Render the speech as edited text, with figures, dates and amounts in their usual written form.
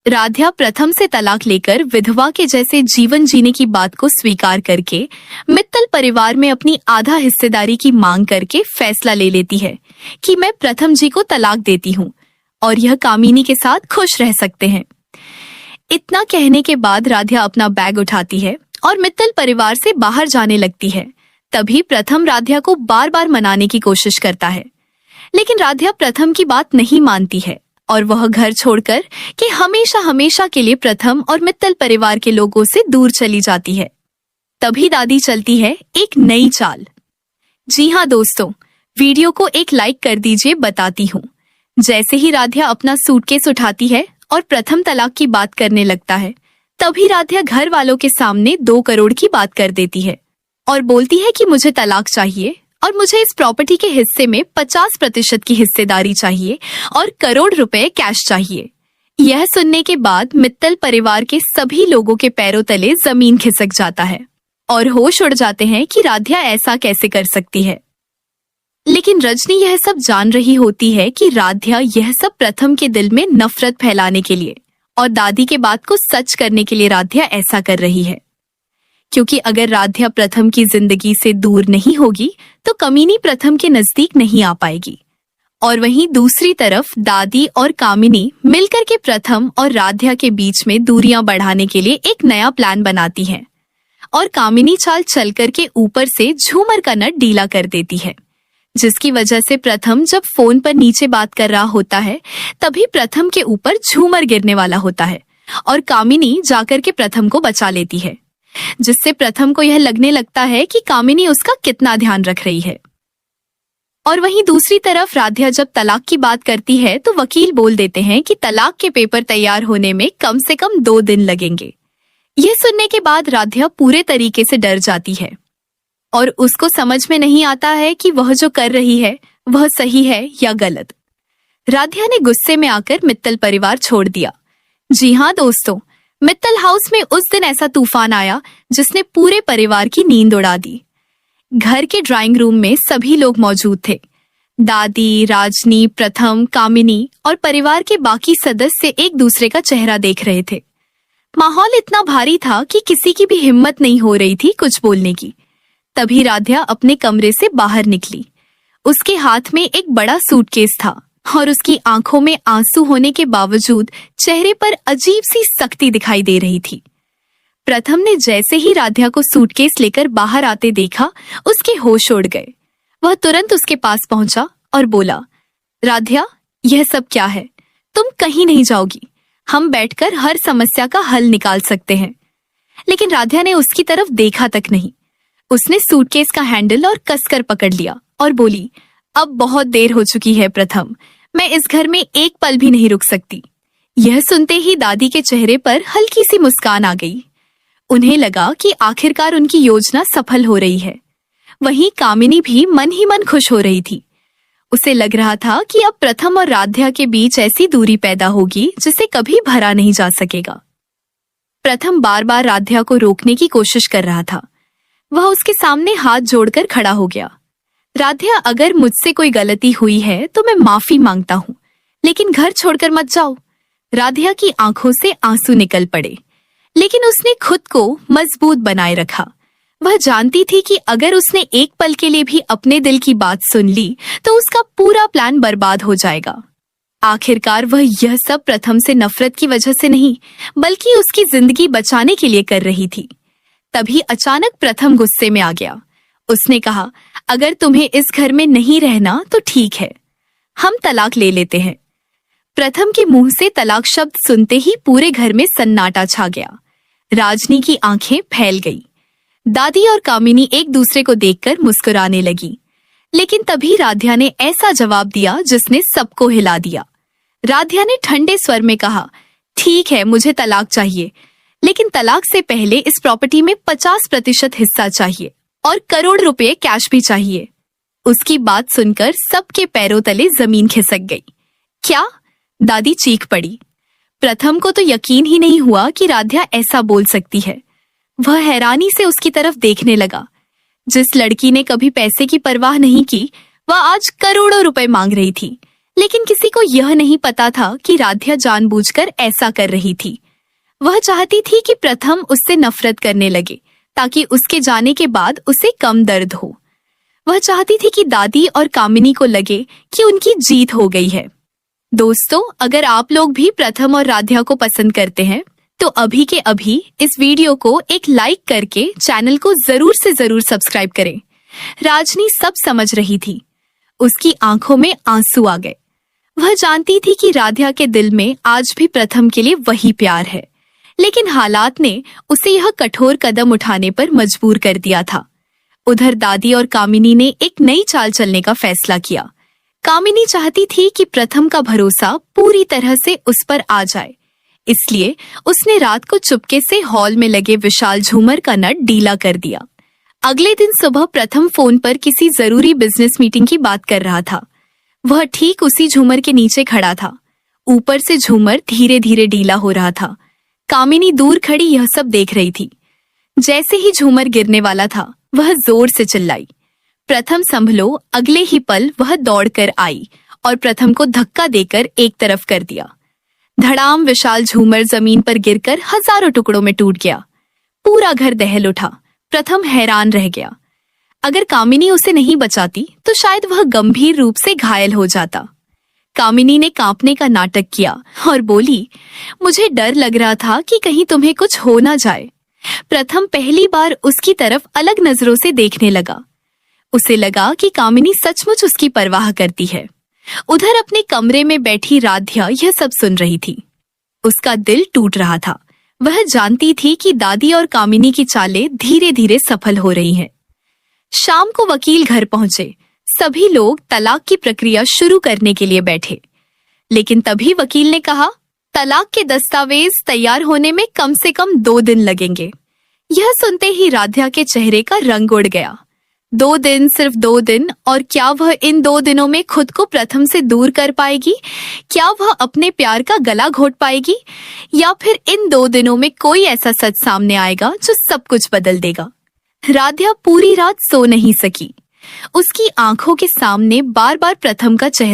राध्या प्रथम से तलाक लेकर विधवा के जैसे जीवन जीने की बात को स्वीकार करके मित्तल परिवार में अपनी आधा हिस्सेदारी की मांग करके फैसला ले लेती है कि मैं प्रथम जी को तलाक देती हूँ और यह कामिनी के साथ खुश रह सकते हैं। इतना कहने के बाद राध्या अपना बैग उठाती है और मित्तल परिवार से बाहर जाने लगती है। तभी प्रथम राध्या को बार बार मनाने की कोशिश करता है, लेकिन राध्या प्रथम की बात नहीं मानती है और वह घर छोड़कर कि हमेशा हमेशा के लिए प्रथम और मित्तल परिवार के लोगों से दूर चली जाती है। तभी दादी चलती है एक नई चाल। जी हाँ दोस्तों, वीडियो को एक लाइक कर दीजिए, बताती हूँ। जैसे ही राध्या अपना सूटकेस उठाती है और प्रथम तलाक की बात करने लगता है, तभी राध्या घर वालों के सामने 2 करोड़ की बात कर देती है और बोलती है कि मुझे तलाक चाहिए और मुझे इस प्रॉपर्टी के हिस्से में 50% की हिस्सेदारी चाहिए और करोड़ रुपए कैश चाहिए। यह सुनने के बाद मित्तल परिवार के सभी लोगों के पैरों तले जमीन खिसक जाता है और होश उड़ जाते हैं कि राध्या ऐसा कैसे कर सकती है। लेकिन रजनी यह सब जान रही होती है कि राध्या यह सब प्रथम के दिल में नफरत फैलाने के लिए और दादी के बात को सच करने के लिए राध्या ऐसा कर रही है, क्योंकि अगर राध्या प्रथम की जिंदगी से दूर नहीं होगी तो कामिनी प्रथम के नजदीक नहीं आ पाएगी। और वहीं दूसरी तरफ दादी और कामिनी मिलकर के प्रथम और राध्या के बीच में दूरियां बढ़ाने के लिए एक नया प्लान बनाती हैं और कामिनी चाल चल करके ऊपर से झूमर का नट ढीला कर देती है, जिसकी वजह से प्रथम जब फोन पर नीचे बात कर रहा होता है तभी प्रथम के ऊपर झूमर गिरने वाला होता है और कामिनी जाकर के प्रथम को बचा लेती है, जिससे प्रथम को यह लगने लगता है कि कामिनी उसका कितना ध्यान रख रही है। और वहीं दूसरी तरफ राध्या जब तलाक की बात करती है तो वकील बोल देते हैं कि तलाक के पेपर तैयार होने में कम से कम 2 दिन लगेंगे। यह सुनने के बाद राध्या पूरे तरीके से डर जाती है और उसको समझ में नहीं आता है कि वह जो कर रही है वह सही है या गलत। राध्या ने गुस्से में आकर मित्तल परिवार छोड़ दिया। जी हाँ दोस्तों, मित्तल हाउस में उस दिन ऐसा तूफान आया जिसने पूरे परिवार की नींद उड़ा दी। घर के ड्राइंग रूम में सभी लोग मौजूद थे। दादी, राजनी, प्रथम, कामिनी और परिवार के बाकी सदस्य एक दूसरे का चेहरा देख रहे थे। माहौल इतना भारी था कि किसी की भी हिम्मत नहीं हो रही थी कुछ बोलने की। तभी राध्या अपने कमरे से बाहर निकली। उसके हाथ में एक बड़ा सूटकेस था और उसकी आंखों में आंसू होने के बावजूद चेहरे पर अजीब सी सख्ती दिखाई दे रही थी। प्रथम ने जैसे ही राध्या को सूटकेस लेकर बाहर आते देखा, उसके होश उड़ गए। वह तुरंत उसके पास पहुंचा और बोला, राध्या, यह सब क्या है? तुम कहीं नहीं जाओगी, हम बैठकर हर समस्या का हल निकाल सकते हैं। लेकिन राध्या ने उसकी तरफ देखा तक नहीं। उसने सूटकेस का हैंडल और कसकर पकड़ लिया और बोली, अब बहुत देर हो चुकी है प्रथम, मैं इस घर में एक पल भी नहीं रुक सकती। यह सुनते ही दादी के चेहरे पर हल्की सी मुस्कान आ गई। उन्हें लगा कि आखिरकार उनकी योजना सफल हो रही है। वहीं कामिनी भी मन ही मन खुश हो रही थी। उसे लग रहा था कि अब प्रथम और राध्या के बीच ऐसी दूरी पैदा होगी जिसे कभी भरा नहीं जा सकेगा। प्रथम बार बार राध्या को रोकने की कोशिश कर रहा था। वह उसके सामने हाथ जोड़कर खड़ा हो गया। राध्या, अगर मुझसे कोई गलती हुई है तो मैं माफी मांगता हूँ, लेकिन घर छोड़कर मत जाओ। राध्या की आंखों से आंसू निकल पड़े, लेकिन उसने खुद को मजबूत बनाए रखा। वह जानती थी कि अगर उसने एक पल के लिए भी अपने दिल की बात सुन ली तो उसका पूरा प्लान बर्बाद हो जाएगा। आखिरकार वह यह सब प्रथम से नफरत की वजह से नहीं, बल्कि उसकी जिंदगी बचाने के लिए कर रही थी। तभी अचानक प्रथम गुस्से में आ गया। उसने कहा, अगर तुम्हें इस घर में नहीं रहना तो ठीक है, हम तलाक ले लेते हैं। प्रथम के मुंह से तलाक शब्द सुनते ही पूरे घर में सन्नाटा छा गया। राजनी की आंखें फैल गई। दादी और कामिनी एक दूसरे को देखकर मुस्कुराने लगी। लेकिन तभी राध्या ने ऐसा जवाब दिया जिसने सबको हिला दिया। राध्या ने ठंडे स्वर में कहा, ठीक है, मुझे तलाक चाहिए, लेकिन तलाक से पहले इस प्रॉपर्टी में 50% हिस्सा चाहिए और करोड़ रुपए कैश भी चाहिए। उसकी बात सुनकर सबके पैरों तले जमीन खिसक गई। क्या? दादी चीख पड़ी। प्रथम को तो यकीन ही नहीं हुआ कि राध्या ऐसा बोल सकती है। वह हैरानी से उसकी तरफ देखने लगा। जिस लड़की ने कभी पैसे की परवाह नहीं की, वह आज करोड़ों रुपए मांग रही थी, लेकिन किसी को यह नहीं पता था कि राध्या जानबूझकर ऐसा कर रही थी। वह चाहती थी कि प्रथम उससे नफरत करने लगे ताकि उसके जाने के बाद उसे कम दर्द हो। वह चाहती थी कि दादी और कामिनी को लगे कि उनकी जीत हो गई है। दोस्तों, अगर आप लोग भी प्रथम और राध्या को पसंद करते हैं तो अभी के अभी इस वीडियो को एक लाइक करके चैनल को जरूर से जरूर सब्सक्राइब करें। राजनी सब समझ रही थी। उसकी आंखों में आंसू आ गए। वह जानती थी कि राध्या के दिल में आज भी प्रथम के लिए वही प्यार है, लेकिन हालात ने उसे यह कठोर कदम उठाने पर मजबूर कर दिया था। उधर दादी और कामिनी ने एक नई चाल चलने का फैसला किया। कामिनी चाहती थी कि प्रथम का भरोसा पूरी तरह से उस पर आ जाए, इसलिए उसने रात को चुपके से हॉल में लगे विशाल झूमर का नट ढीला कर दिया। अगले दिन सुबह प्रथम फोन पर किसी जरूरी बिजनेस मीटिंग की बात कर रहा था। वह ठीक उसी झूमर के नीचे खड़ा था। ऊपर से झूमर धीरे धीरे ढीला हो रहा था। कामिनी दूर खड़ी यह सब देख रही थी। जैसे ही झूमर गिरने वाला था, वह जोर से चिल्लाई, प्रथम संभलो। अगले ही पल वह दौड़कर आई और प्रथम को धक्का देकर एक तरफ कर दिया। धड़ाम विशाल झूमर जमीन पर गिरकर हजारों टुकड़ों में टूट गया। पूरा घर दहल उठा। प्रथम हैरान रह गया। अगर कामिनी उसे नहीं बचाती तो शायद वह गंभीर रूप से घायल हो जाता। कामिनी ने कांपने का नाटक किया और बोली, मुझे डर लग रहा था कि कहीं तुम्हें कुछ हो ना जाए। प्रथम पहली बार उसकी तरफ अलग नजरों से देखने लगा। उसे लगा कि कामिनी सचमुच उसकी परवाह करती है। उधर अपने कमरे में बैठी राध्या यह सब सुन रही थी। उसका दिल टूट रहा था। वह जानती थी कि दादी और कामिनी की चालें धीरे धीरे सफल हो रही हैं। शाम को वकील घर पहुंचे। सभी लोग तलाक की प्रक्रिया शुरू करने के लिए बैठे, लेकिन तभी वकील ने कहा, तलाक के दस्तावेज तैयार होने में कम से कम 2 दिन लगेंगे। यह सुनते ही राध्या के चेहरे का रंग उड़ गया। 2 दिन, सिर्फ 2 दिन, और क्या वह इन 2 दिनों में खुद को प्रथम से दूर कर पाएगी? क्या वह अपने प्यार का गला घोट पाएगी? या फिर इन 2 दिनों में कोई ऐसा सच सामने आएगा जो सब कुछ बदल देगा? राध्या पूरी रात सो नहीं सकी। उसकी आंखों के सामने बार बार प्रथम का चेहरा